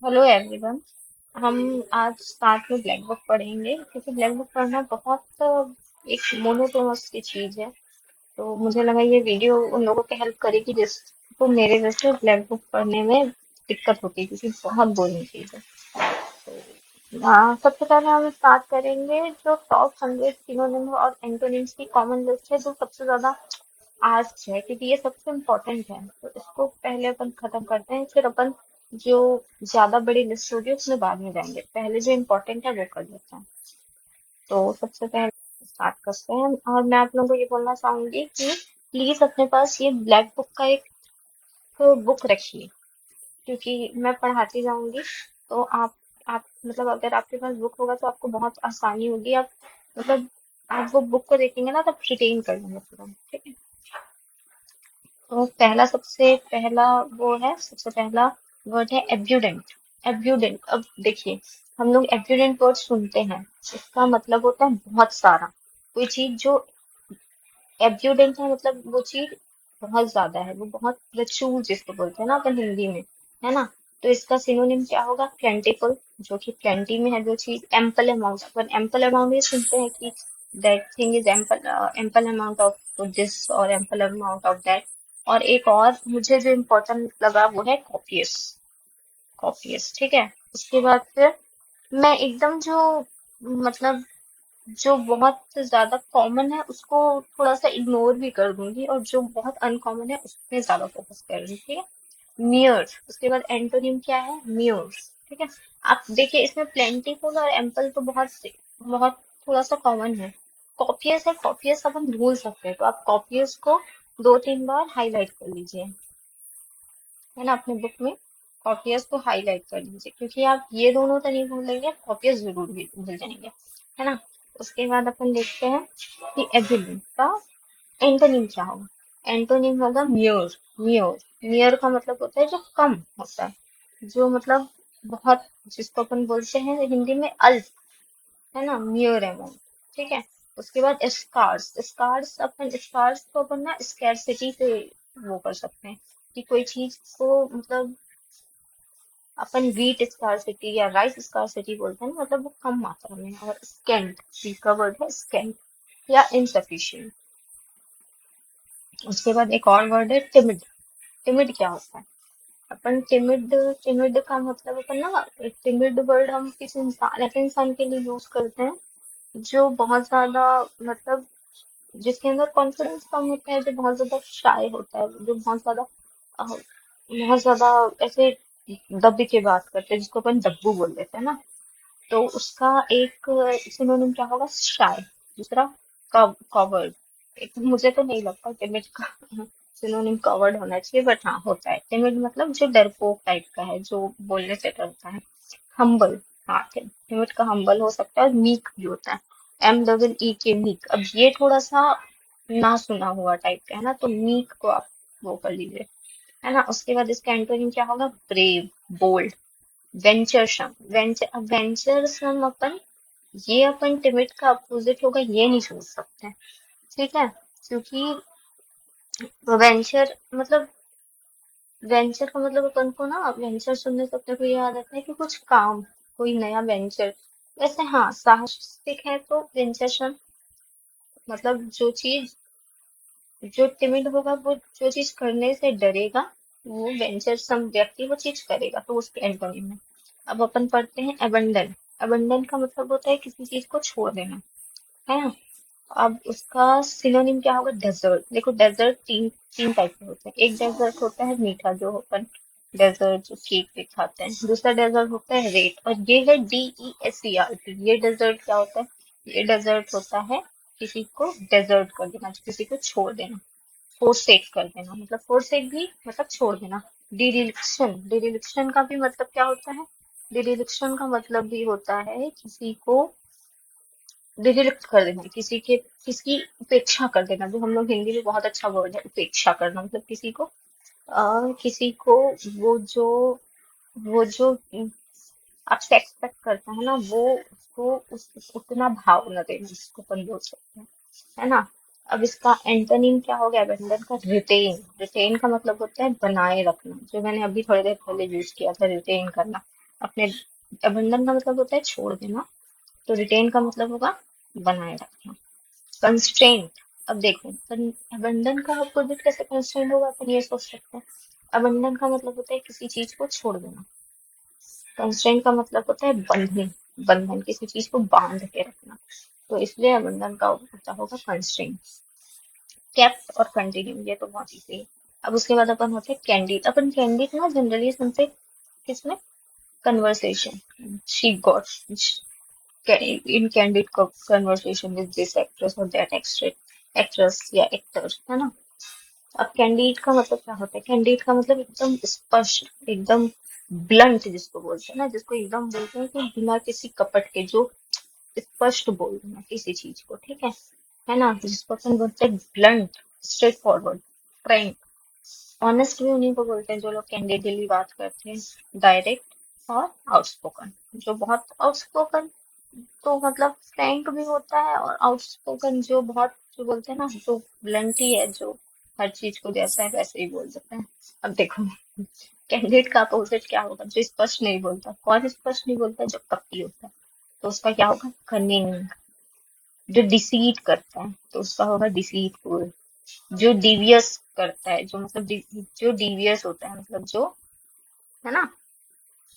Hello everyone. हम आज साथ में ब्लैक बुक पढ़ेंगे क्योंकि ब्लैक बुक पढ़ना बहुत एक मोनोटोनस की चीज है। तो मुझे लगा ये वीडियो उन लोगों को हेल्प करेगी जिसको मेरे जैसे ब्लैक बुक पढ़ने में दिक्कत होती है क्योंकि बहुत बोरिंग चीज है। सबसे पहले हम स्टार्ट करेंगे जो टॉप 100 सिनोनिम और एंटोनिम्स की कॉमन लिस्ट है जो सबसे ज्यादा आज है क्योंकि ये सबसे इम्पोर्टेंट है। तो इसको पहले अपन खत्म करते हैं, फिर अपन जो ज्यादा बड़ी लिस्ट होगी उसमें बाद में जाएंगे। पहले जो इम्पोर्टेंट है वो कर लेते हैं। तो सबसे पहले स्टार्ट करते हैं और मैं आप लोगों को ये बोलना चाहूंगी कि प्लीज अपने पास ये ब्लैक बुक का एक बुक रखिए क्योंकि मैं पढ़ाती जाऊंगी। तो आप मतलब अगर आपके पास बुक होगा तो आपको बहुत आसानी होगी। आप मतलब आप वो बुक को देखेंगे ना तब रिटेन कर लेंगे पूरा। ठीक है। तो सबसे पहला वो है, सबसे पहला वर्ड है एब्यूडेंट। एब्यूडेंट, अब देखिए, हम लोग एब्यूडेंट वर्ड सुनते हैं, इसका मतलब होता है बहुत सारा। कोई चीज जो एब्यूडेंट है मतलब वो चीज बहुत ज्यादा है, वो बहुत प्रचुर जिसको बोलते हैं ना अपन हिंदी में, है ना। तो इसका सिनोनिम क्या होगा? प्लेंटिफुल, जो कि प्लेंटी में है जो चीज। एम्पल अमाउंट, अपन एम्पल अमाउंट ये सुनते हैं कि that thing is ample, ample amount of this और एम्पल अमाउंट ऑफ दैट। और एक और मुझे जो इम्पोर्टेंट लगा वो है कॉपियस। कॉपियस, ठीक है। उसके बाद फिर मैं एकदम जो मतलब जो बहुत ज्यादा कॉमन है उसको थोड़ा सा इग्नोर भी कर दूंगी और जो बहुत अनकॉमन है उसमें ज्यादा फोकस कर दूंगी। ठीक है। मियर, उसके बाद एंटोनिम क्या है? म्यूर। ठीक है। आप देखिए इसमें प्लेंटीफुल और एम्पल तो बहुत बहुत थोड़ा सा कॉमन है। कॉपियस है, कॉपियस अपन भूल सकते हैं तो आप कॉपियस को 2-3 बार हाईलाइट कर लीजिए, है ना, अपने बुक में। कॉपियस को हाईलाइट कर लीजिए क्योंकि आप ये दोनों तो नहीं भूलेंगे, कॉपियस जरूर भी भूल जाएंगे, है ना। उसके बाद अपन देखते हैं कि एब्यूलिंग का एंटोनिम क्या होगा। एंटोनिम होगा म्योर। म्योर, म्योर का मतलब होता है जो कम होता है, जो मतलब बहुत, जिसको अपन बोलते हैं हिंदी में अल्प, है ना, म्योर अमाउंट। ठीक है। उसके बाद स्कार्स। स्कार्स, अपन स्कार्स को अपन ना स्कैरसिटी से वो कर सकते हैं कि कोई चीज को मतलब अपन वीट स्कार्सिटी या राइस स्कार्सिटी बोलते हैं ना, मतलब वो कम मात्रा में है। और स्कैंट, सी का वर्ड है स्कैंट या इनसफिशिएंट। उसके बाद एक और वर्ड है टिमिड। टिमिड क्या होता है? अपन टिमिड, टिमिड का मतलब अपन ना, टिमिड वर्ड हम किसी इंसान, ऐसे इंसान के लिए यूज करते हैं जो बहुत ज्यादा मतलब जिसके अंदर कॉन्फिडेंस कम होता है, जो बहुत ज्यादा शाय होता है, जो बहुत ज्यादा ऐसे दब के बात करते हैं, जिसको अपन दब्बू बोल देते हैं ना। तो उसका एक सिनोनिम क्या होगा? शाय। दूसरा कवर्ड। एक तो मुझे तो नहीं लगता टिमिड का सिनोनिम कवर्ड होना चाहिए, बट हाँ होता है। टिमिड मतलब जो डरपोक टाइप का है, जो बोलने से डरता है। हम्बल, हाँ टिमिड का हम्बल हो सकता है। और मीक भी होता है, MEE के मीक। अब ये थोड़ा सा ना सुना हुआ टाइप का है ना, तो मीक को आप वो कर लीजिए, है ना। उसके बाद इसका एंटोनिम क्या होगा? Brave, bold. वेंचरसम, वेंचरसम अपन, ये अपन टिमिड का अपोजिट होगा, ये नहीं सोच सकते। ठीक है। क्योंकि वेंचर मतलब, वेंचर का मतलब अपन को ना, वेंचर सुनने से अपने को ये याद आता है कि कुछ काम, कोई नया वेंचर। वैसे हाँ, साहसिक है तो वेंचरसम मतलब जो चीज, जो टिमिड होगा वो जो चीज करने से डरेगा, वो वेंचरसम व्यक्ति वो चीज करेगा, तो उसके एंटोनिम में। अब अपन पढ़ते हैं अबंडन। अबंडन का मतलब होता है किसी चीज को छोड़ देना, है ना। अब उसका सिनोनिम क्या होगा? डेजर्ट। देखो डेजर्ट तीन तीन टाइप के होते हैं। एक डेजर्ट होता है मीठा, जो अपन डेजर्ट जो केक पे खाते हैं। दूसरा डेजर्ट होता है रेट, और ये है DESERT। ये डेजर्ट क्या होता है? ये डेजर्ट होता है किसी को डेजर्ट कर देना, किसी को छोड़ देना। फोरसेक कर देना, मतलब फोरसेक भी मतलब छोड़ देना। डिरिलिक्शन, डिरिलिक्शन का भी मतलब क्या होता है? डिरिलिक्शन का मतलब भी होता है किसी को डिरेक्ट कर देना, किसकी उपेक्षा कर देना, जो हम लोग हिंदी में बहुत अच्छा वर्ड है उपेक्षा करना। मतलब किसी को वो जो वो जो आपसे एक्सपेक्ट करता है ना, वो उसको उतना भाव न देना, जिसको अपन बोल सकते हैं, है ना। अब इसका एंटोनिम क्या हो गया अबेंडन का? रिटेन। रिटेन का मतलब होता है बनाए रखना, जो मैंने अभी थोड़ी देर पहले यूज किया था, रिटेन करना। अपने अबंडन का मतलब होता है छोड़ देना, तो रिटेन का मतलब होगा बनाए रखना। कंस्ट्रेंट, अब देखो अबंडन का अपोजिट कैसे कंस्ट्रेंट होगा, अपन ये सोच सकते हैं। अबंडन का मतलब होता है किसी चीज को छोड़ देना, कंस्ट्रेंट का मतलब होता है बंधन, बंधन किसी चीज को बांध के रखना, तो इसलिए अबंडन का होता होगा कंस्ट्रेंट। केप्ट और कंटिन्यू, ये तो बहुत इजी है। अब उसके बाद अपन होते हैं कैंडिड। अपन कैंडिड ना जनरली सुनते किसमें, conversation, she got in candid conversation with this actress or that actress या एक्टर, है ना। अब कैंडिड का मतलब क्या होता है, कैंडिड का मतलब एकदम स्पष्ट, एकदम ब्लंट, जिसको बोलते हैं ना, जिसको एकदम बोलते हैं कि बिना किसी कपट के, जो स्पष्ट बोल देना किसी चीज को, ठीक है ना, जिसको अपन बोलते हैं blunt, straight forward, Frank. Honest भी उन्हीं को बोलते हैं जो लोग कैंडिडली बात करते हैं, डायरेक्ट और आउटस्पोकन। जो बहुत आउटस्पोकन, तो मतलब फ्रैंक भी होता है, और आउटस्पोकन जो बहुत, जो बोलते हैं ना, जो ब्लंट ही है, जो हर चीज को जैसा है वैसे ही बोल देते हैं। अब देखो कैंडिडेट का अपोजिट क्या होगा, जो स्पष्ट नहीं बोलता। कौन स्पष्ट नहीं बोलता, जो कपटी होता है, तो उसका क्या होगा, कनिंग। जो डिसीट करता है, तो उसका होगा डिसीटफुल। जो डिवियस करता है, जो मतलब जो डिवियस होता है, मतलब जो, है ना,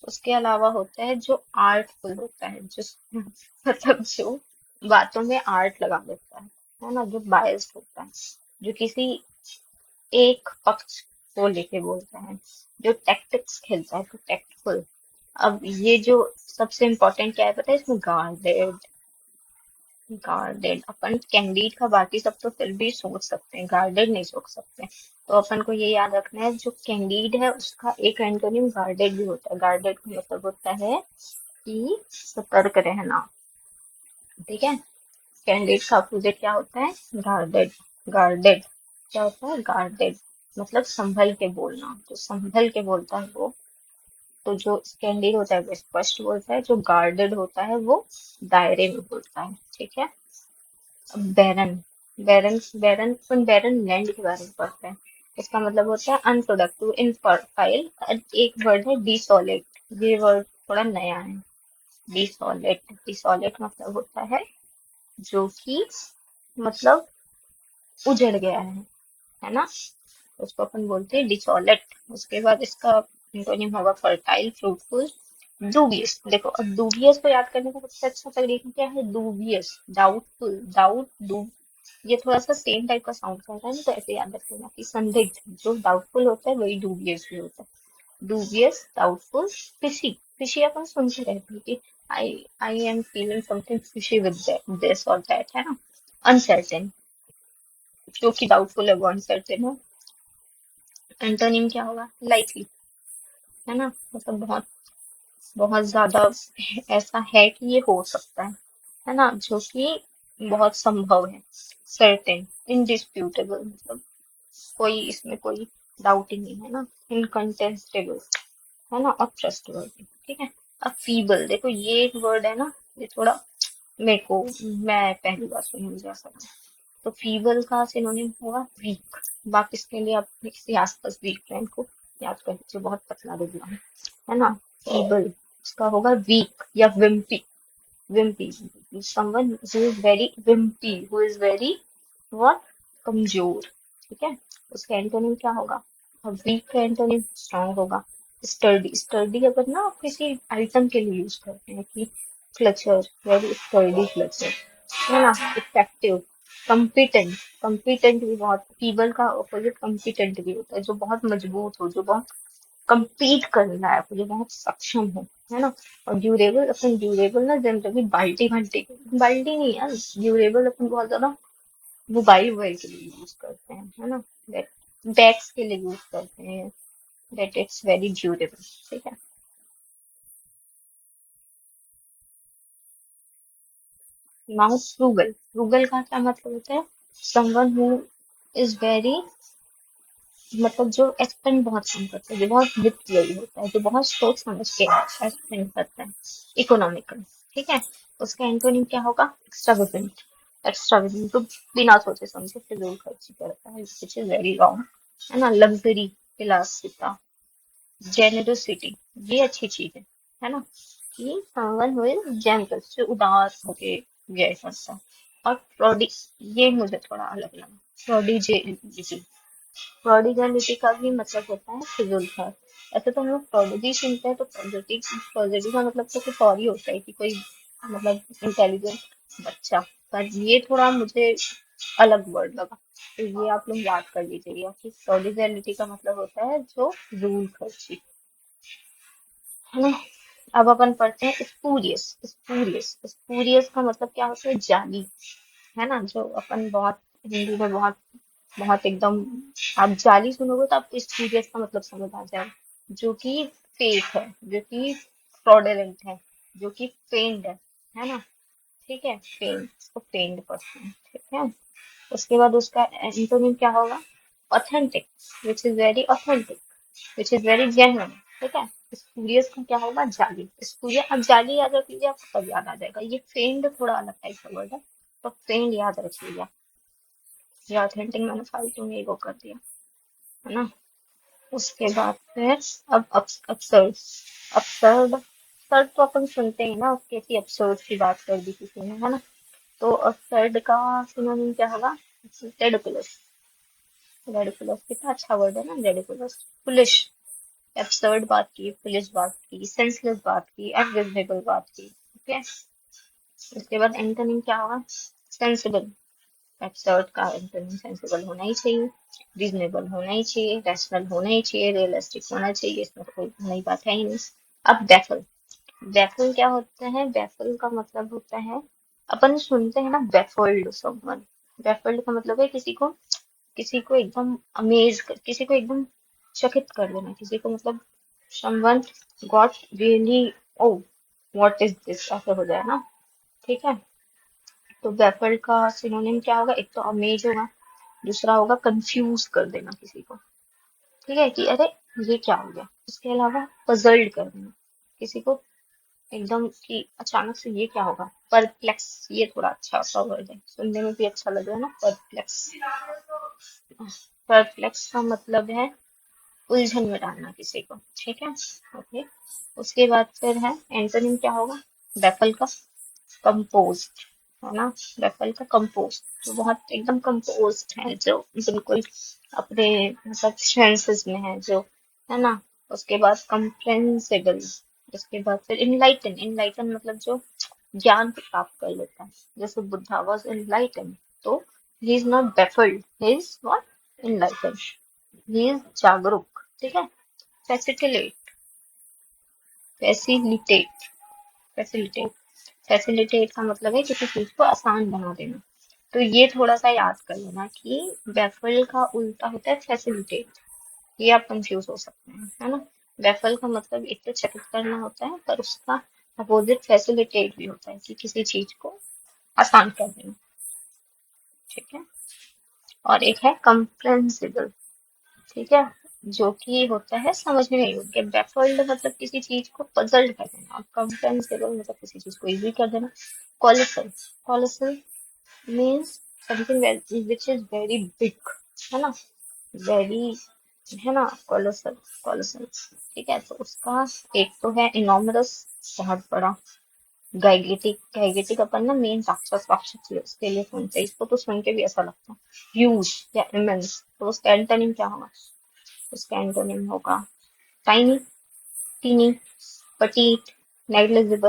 उसके अलावा होता है जो आर्टफुल होता है, जो मतलब जो बातों में आर्ट लगा देता है ना, जो बायस्ड होता है, जो किसी एक पक्ष को लेके बोलता है, जो टैक्टिक्स खेलता है, तो टैक्टफुल। अब ये जो सबसे इम्पोर्टेंट क्या है पता है इसमें, गार्डेड। गार्डेड, अपन कैंडिड का बाकी सब तो फिर भी सोच सकते हैं, गार्डेड नहीं सोच सकते। तो अपन को ये याद रखना है, जो कैंडिड है उसका एक एंटोनिम गार्डेड भी होता है। गार्डेड का मतलब होता है कि सतर्क रहना, ठीक है। कैंडिड का अपोजिट क्या होता है, गार्डेड। गार्डेड क्या होता है, गार्डेड मतलब संभल के बोलना, जो संभल के बोलता है वो। तो जो कैंडिड होता है वो स्पष्ट बोलता है, जो गार्डेड होता है वो दायरे में बोलता है, ठीक है। बैरन, बैरन अपन बैरन लैंड के बारे में पढ़ते हैं। इसका मतलब होता है अनप्रोडक्टिव, इनफर्टाइल। एक वर्ड है डिसोलेट, ये वर्ड थोड़ा नया है। डिसोलेट, डिसोलेट मतलब होता है जो कि, मतलब उजड़ गया है ना, उसको अपन बोलते हैं डिसोलेट। उसके बाद इसका एंटोनिम होगा फर्टाइल, फ्रूटफुल। डूबियस, देखो अब डूबियस को याद करने का सबसे अच्छा तरीका क्या है, डूबियस, डाउटफुल, ये थोड़ा सा सेम टाइप का साउंड कर रहा है ना, तो ऐसे याद रख लेना कि संदिग्ध, जो डाउटफुल होता है वही डूबियस भी होता है। Dubious, doubtful, fishy. फिशी अपन सुनते रहते हैं कि I I am feeling something fishy with this और दैट, है ना। अनसर्टेन, जो कि डाउटफुल है वो अनसर्टेन है। एंटोनिम क्या होगा, लाइकली, है ना, मतलब बहुत, बहुत ज्यादा ऐसा है कि ये हो सकता है ना, जो कि बहुत संभव है। सर्टेन, इनडिस्प्यूटेबल, मतलब कोई इसमें कोई डाउट ही नहीं है ना। इनकंटेस्टेबल, है ना, और ट्रस्टवर्दी, ठीक है। अब फीबल, देखो ये एक वर्ड है ना, ये थोड़ा मेरे को, मैं पहली बार सुनी मुझे ऐसा लगा। तो फीबल का सिनोनिम होगा वीक। बाकी इसके लिए आप अपने किसी आसपास वीक फ्रेंड को याद कर लीजिए, बहुत पतला दुबला है ना। फीबल, उसका होगा वीक या Wimpy. Wimpy, someone who is very wimpy, who is very what, कमजोर, ठीक है। उसका एंटोनिम क्या होगा, अब वीक का एंटोनिम स्ट्रांग होगा। स्टर्डी, स्टर्डी अपन ना किसी आइटम के लिए यूज करते हैं कि क्लचर, वेरी स्टर्डी क्लचर, है ना। इफेक्टिव, कम्पिटेंट, कम्पिटेंट भी बहुत, फीबल का अपोजिट कम्पिटेंट भी होता है, जो बहुत मजबूत हो, जो बहुत compete करना है, मुझे बहुत सक्षम हूँ, है ना। और ड्यूरेबल, अपन ड्यूरेबल ना जनरली बाल्टी घंटे, बाल्टी नहीं यार, ड्यूरेबल अपन बहुत ज्यादा मोबाइल वोबाइल के लिए यूज करते हैं, है ना। बैग्स के लिए यूज करते हैं, दैट इट्स वेरी ड्यूरेबल, ठीक है। नाउ फ्रूगल, फ्रूगल का क्या मतलब होता है, समवन हु इज वेरी, मतलब जो एक्सपेंड बहुत कम करता है, जो बहुत वित्तीय होता है, जो बहुत सोच समझ के एक्सपेंड करता है, इकोनॉमिकल, ठीक है। उसका एंटोनिम क्या होगा, एक्स्ट्रावेगेंट। एक्स्ट्रावेगेंट तो बिना सोचे समझे फिजूल खर्ची करता है, विच इज वेरी रॉन्ग, है ना। लग्जरी, विलासिता, जेनरोसिटी, ये अच्छी चीज है, है ना, कि someone who is gentle, जो उदास होके व्यय करता है। और प्रोडी, ये मुझे थोड़ा अलग लगा, प्रोडिजिलिटी। प्रोडिगेलिटी का भी मतलब होता है फिजूल खर्च। ऐसे तो हम लोग प्रोडिजी सुनते हैं तो प्रोडिजी, प्रोडिजी का मतलब तो कुछ और ही होता है कि कोई मतलब इंटेलिजेंट बच्चा, पर ये थोड़ा मुझे अलग वर्ड लगा। तो ये आप लोग याद कर लीजिएगा कि प्रोडिगेलिटी का मतलब होता है जो फिजूल खर्ची, है ना। अब अपन पढ़ते हैं स्पूरियस। स्पूरियस, स्पूरियस का मतलब क्या होता है? जाली, है ना, जो अपन बहुत हिंदी में बहुत बहुत एकदम, आप जाली सुनोगे तो आपको स्पूरियस का मतलब समझ आ जाएगा, जो कि फेक है, जो कि फ्रॉडलेंट है, जो कि फेंड है ना। ठीक है, फेंड, इसको फेंड पढ़ते हैं, ठीक है। उसके बाद उसका एंटोनिम क्या होगा? Authentic, which is very authentic, which is very genuine. ठीक है। स्पूरियस का क्या होगा? जाली। स्पूरियस, अब जाली याद रख लीजिए, आपको सब याद आ जाएगा। ये फेंड थोड़ा अलग टाइप का वर्ड है, तो फेंड याद रख लीजिए। ये ऑथेंटिक मैंने फालतू में वो कर दिया, है ना। उसके बाद फिर अब अपसर्ड। अपसर्ड, अपसर्ड तो अपन सुनते हैं ना, कैसी अपसर्ड की बात कर दी किसी ने, है ना। तो अपसर्ड का सिनोनिम क्या होगा? रेडिकुलस। रेडिकुलस कितना अच्छा वर्ड है ना, रेडिकुलस। फुलिश, एब्सर्ड बात की, फुलिश बात की, सेंसलेस बात की, अनरीजनेबल बात की। ठीक है। उसके बाद एंटोनिम क्या होगा? सेंसिबल। एब्सर्ड का एंटोनिम सेंसिबल होना ही चाहिए, रीजनेबल होना ही चाहिए, रैशनल होना ही चाहिए, रियलिस्टिक होना चाहिए, इसमें तो कोई नई बात है ही नहीं। अब बैफल। बैफल क्या होता है? बैफल का मतलब होता है, अपन सुनते हैं ना बैफल्ड समवन। बैफल्ड का मतलब है किसी को एकदम अमेज कर, किसी को एकदम चकित कर देना, किसी को मतलब someone got really, oh what is this, ऐसा हो जाए ना। ठीक है। तो बैफल्ड का सिनोनिम क्या होगा? एक तो अमेज होगा, दूसरा होगा कंफ्यूज कर देना किसी को। ठीक है, कि अरे ये क्या हो गया। इसके अलावा पजल्ड कर देना किसी को, एकदम कि अचानक से ये क्या होगा। परप्लेक्स, ये थोड़ा अच्छा सा वर्ड है, सुनने में भी अच्छा लग रहा है ना, परप्लेक्स। परप्लेक्स का मतलब है उलझन में डालना किसी को। ठीक है। ओके। उसके बाद फिर है एंटोनिम क्या होगा बैफल का? कंपोज, है ना। बैफल का कंपोज, तो बहुत एकदम कंपोज्ड है, जो बिल्कुल अपने मतलब सेंसेस में है जो, है ना। उसके बाद कंप्रेंसिबल। उसके बाद फिर इनलाइटन। इनलाइटन मतलब जो ज्ञान को प्राप्त कर लेता है, जैसे बुद्धा वॉज इनलाइटन, तो he is not baffled, he is not enlighten, he is जागरूक। ठीक है। फैसिलिटेट, फैसिलिटेट, फैसिलिटेट, फैसिलिटेट का मतलब है किसी चीज को आसान बना देना। तो ये थोड़ा सा याद कर लेना कि बैफल का उल्टा होता है फैसिलिटेट। ये आप कंफ्यूज हो सकते हैं, है ना। बैफल का मतलब एक तो चकित करना होता है, पर उसका अपोजिट फैसिलिटेट भी होता है कि किसी चीज को आसान कर देना। ठीक है। और एक है कंप्रेंसिबल। ठीक है, जो कि होता है समझने योग्य। बैफल्ड मतलब किसी चीज को पजल्ड कर देना, और कंप्रेंसिबल मतलब किसी चीज को इजी कर देना। Colossal. Colossal means something which is very big, है ना, वेरी, है ना। Colossal, colossal. ठीक है, तो उसका एक तो है इनॉमरस, बहुत बड़ा। गाइगेटिक, गाइगेटिक अपन ना मेन राक्षस राक्षस उसके लिए सुनते हैं, इसको तो सुन के भी ऐसा लगता है ह्यूज या इमेंस। तो उसका एंटोनिम क्या होगा? उसका एंटोनिम होगा टाइनी, टीनी, petite, negligible,